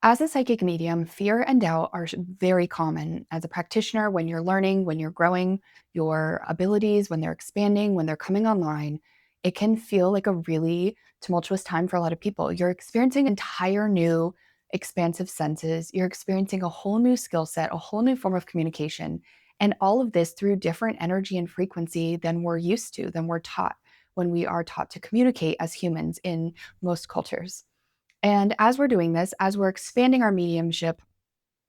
As a psychic medium, fear and doubt are very common as a practitioner when you're learning, when you're growing your abilities, when they're expanding, when they're coming online. It can feel like a really tumultuous time for a lot of people. You're experiencing entire new expansive senses. You're experiencing a whole new skill set, a whole new form of communication, and all of this through different energy and frequency than we're used to, than we're taught when we are taught to communicate as humans in most cultures. And as we're doing this, as we're expanding our mediumship,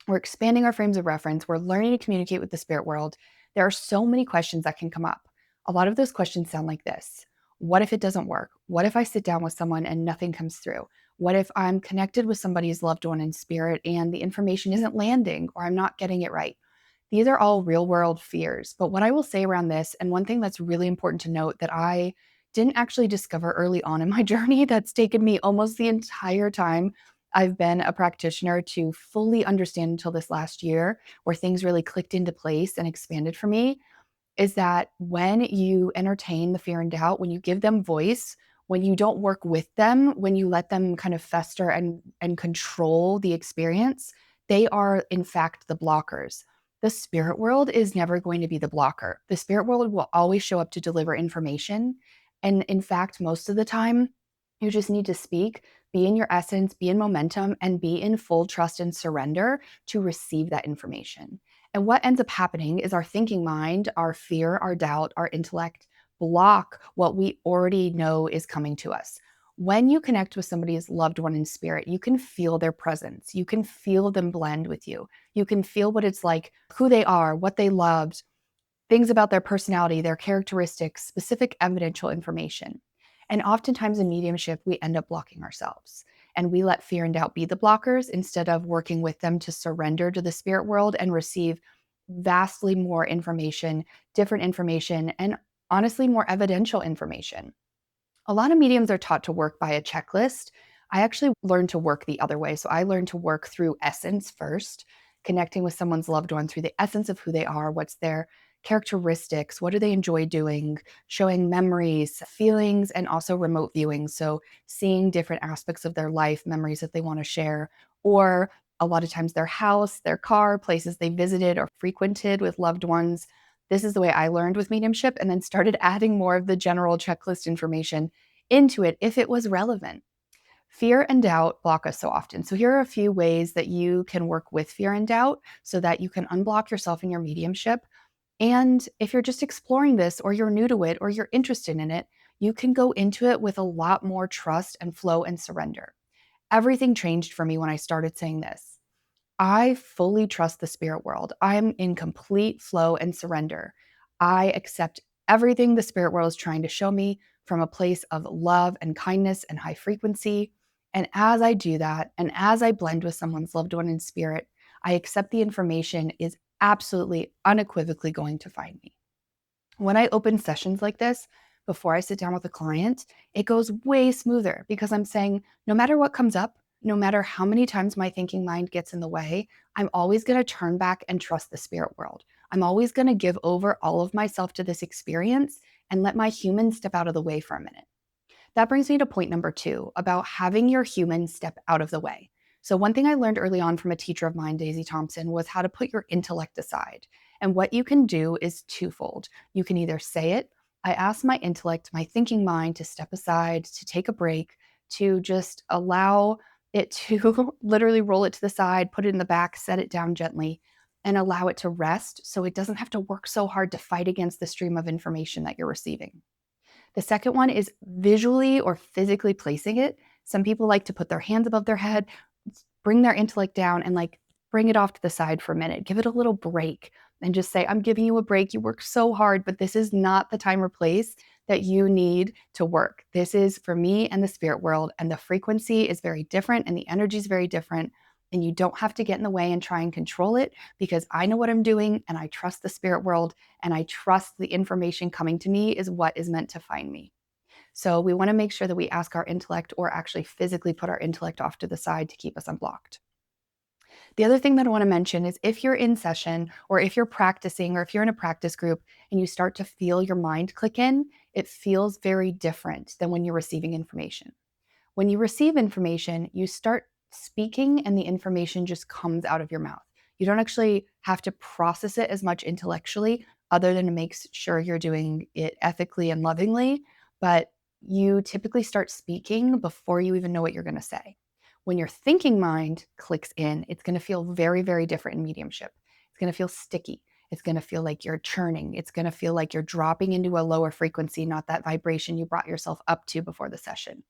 we're expanding our frames of reference, we're learning to communicate with the spirit world, there are so many questions that can come up. A lot of those questions sound like this. What if it doesn't work? What if I sit down with someone and nothing comes through? What if I'm connected with somebody's loved one in spirit and the information isn't landing or I'm not getting it right? These are all real world fears. But what I will say around this, and one thing that's really important to note that I didn't actually discover early on in my journey, that's taken me almost the entire time I've been a practitioner to fully understand until this last year, where things really clicked into place and expanded for me, is that when you entertain the fear and doubt, when you give them voice, when you don't work with them, when you let them kind of fester and control the experience, they are in fact the blockers. The spirit world is never going to be the blocker. The spirit world will always show up to deliver information. And in fact, most of the time, you just need to speak, be in your essence, be in momentum, and be in full trust and surrender to receive that information. And what ends up happening is our thinking mind, our fear, our doubt, our intellect block what we already know is coming to us. When you connect with somebody's loved one in spirit, you can feel their presence. You can feel them blend with you. You can feel what it's like, who they are, what they loved, things about their personality, their characteristics, specific evidential information. And oftentimes in mediumship, we end up blocking ourselves and we let fear and doubt be the blockers instead of working with them to surrender to the spirit world and receive vastly more information, different information, and honestly, more evidential information. A lot of mediums are taught to work by a checklist. I actually learned to work the other way. So I learned to work through essence first, connecting with someone's loved one through the essence of who they are, what's their characteristics, what do they enjoy doing, showing memories, feelings, and also remote viewing. So seeing different aspects of their life, memories that they want to share, or a lot of times their house, their car, places they visited or frequented with loved ones. This is the way I learned with mediumship and then started adding more of the general checklist information into it if it was relevant. Fear and doubt block us so often. So here are a few ways that you can work with fear and doubt so that you can unblock yourself in your mediumship. And if you're just exploring this or you're new to it or you're interested in it, you can go into it with a lot more trust and flow and surrender. Everything changed for me when I started saying this. I fully trust the spirit world. I'm in complete flow and surrender. I accept everything the spirit world is trying to show me from a place of love and kindness and high frequency. And as I do that, and as I blend with someone's loved one in spirit, I accept the information is absolutely unequivocally going to find me. When I open sessions like this, before I sit down with a client, it goes way smoother because I'm saying, no matter what comes up, no matter how many times my thinking mind gets in the way, I'm always going to turn back and trust the spirit world. I'm always going to give over all of myself to this experience and let my human step out of the way for a minute. That brings me to point number 2 about having your human step out of the way. So, one thing I learned early on from a teacher of mine, Daisy Thompson, was how to put your intellect aside. And what you can do is twofold. You can either say it. I ask my intellect, my thinking mind, to step aside, to take a break, to just allow it to literally roll it to the side, put it in the back, set it down gently, and allow it to rest so it doesn't have to work so hard to fight against the stream of information that you're receiving. The second one is visually or physically placing it. Some people like to put their hands above their head, bring their intellect down, and like bring it off to the side for a minute. Give it a little break and just say, I'm giving you a break. You work so hard, but this is not the time or place that you need to work. This is for me and the spirit world, and the frequency is very different and the energy is very different. And you don't have to get in the way and try and control it because I know what I'm doing and I trust the spirit world and I trust the information coming to me is what is meant to find me. So we want to make sure that we ask our intellect or actually physically put our intellect off to the side to keep us unblocked. The other thing that I want to mention is if you're in session or if you're practicing or if you're in a practice group and you start to feel your mind click in, it feels very different than when you're receiving information. When you receive information, you start speaking and the information just comes out of your mouth. You don't actually have to process it as much intellectually, other than to make sure you're doing it ethically and lovingly. But you typically start speaking before you even know what you're going to say. When your thinking mind clicks in, it's going to feel very, very different in mediumship. It's going to feel sticky. It's going to feel like you're churning. It's going to feel like you're dropping into a lower frequency, not that vibration you brought yourself up to before the session.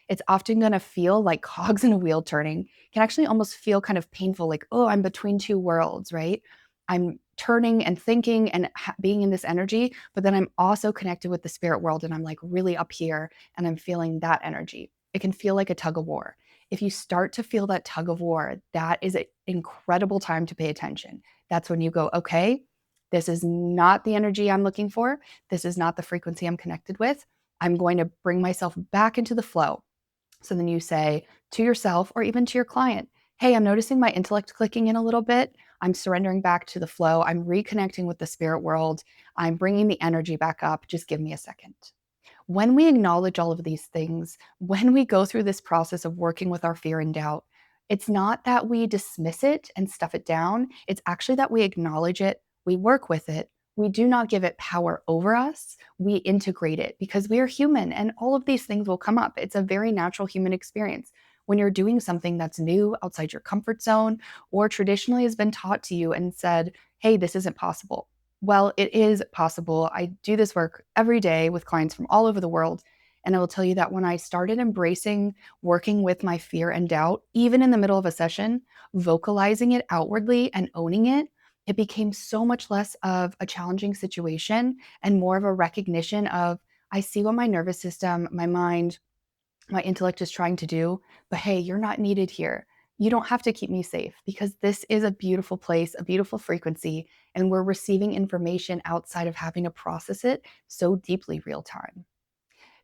It's often going to feel like cogs in a wheel turning. It can actually almost feel kind of painful, like, oh, I'm between two worlds, right? I'm turning and thinking and being in this energy, but then I'm also connected with the spirit world and I'm like really up here and I'm feeling that energy. It can feel like a tug of war. If you start to feel that tug of war, that is an incredible time to pay attention. That's when you go, okay, this is not the energy I'm looking for. This is not the frequency I'm connected with. I'm going to bring myself back into the flow. So then you say to yourself or even to your client, hey, I'm noticing my intellect clicking in a little bit. I'm surrendering back to the flow. I'm reconnecting with the spirit world. I'm bringing the energy back up. Just give me a second. When we acknowledge all of these things, when we go through this process of working with our fear and doubt, it's not that we dismiss it and stuff it down. It's actually that we acknowledge it, we work with it. We do not give it power over us. We integrate it because we are human and all of these things will come up. It's a very natural human experience. When you're doing something that's new outside your comfort zone or traditionally has been taught to you and said, hey, this isn't possible. Well, it is possible. I do this work every day with clients from all over the world. And I will tell you that when I started embracing working with my fear and doubt, even in the middle of a session, vocalizing it outwardly and owning it, it became so much less of a challenging situation and more of a recognition of, I see what my nervous system, my mind, my intellect is trying to do, but hey, you're not needed here. You don't have to keep me safe because this is a beautiful place, a beautiful frequency, and we're receiving information outside of having to process it so deeply real time.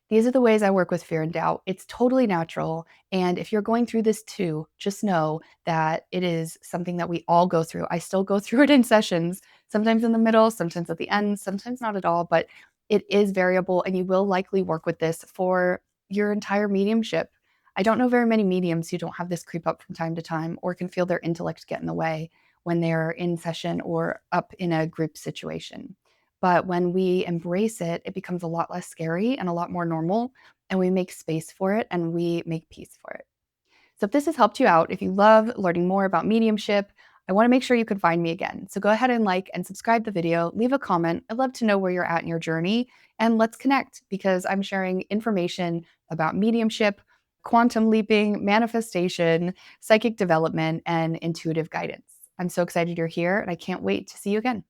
These are the ways I work with fear and doubt. It's totally natural. And if you're going through this too, just know that it is something that we all go through. I still go through it in sessions, sometimes in the middle, sometimes at the end, sometimes not at all, but it is variable and you will likely work with this for your entire mediumship. I don't know very many mediums who don't have this creep up from time to time or can feel their intellect get in the way when they're in session or up in a group situation. But when we embrace it, it becomes a lot less scary and a lot more normal, and we make space for it and we make peace for it. So if this has helped you out, if you love learning more about mediumship, I want to make sure you can find me again. So go ahead and like and subscribe the video, leave a comment. I'd love to know where you're at in your journey, and let's connect because I'm sharing information about mediumship, quantum leaping, manifestation, psychic development, and intuitive guidance. I'm so excited you're here, and I can't wait to see you again.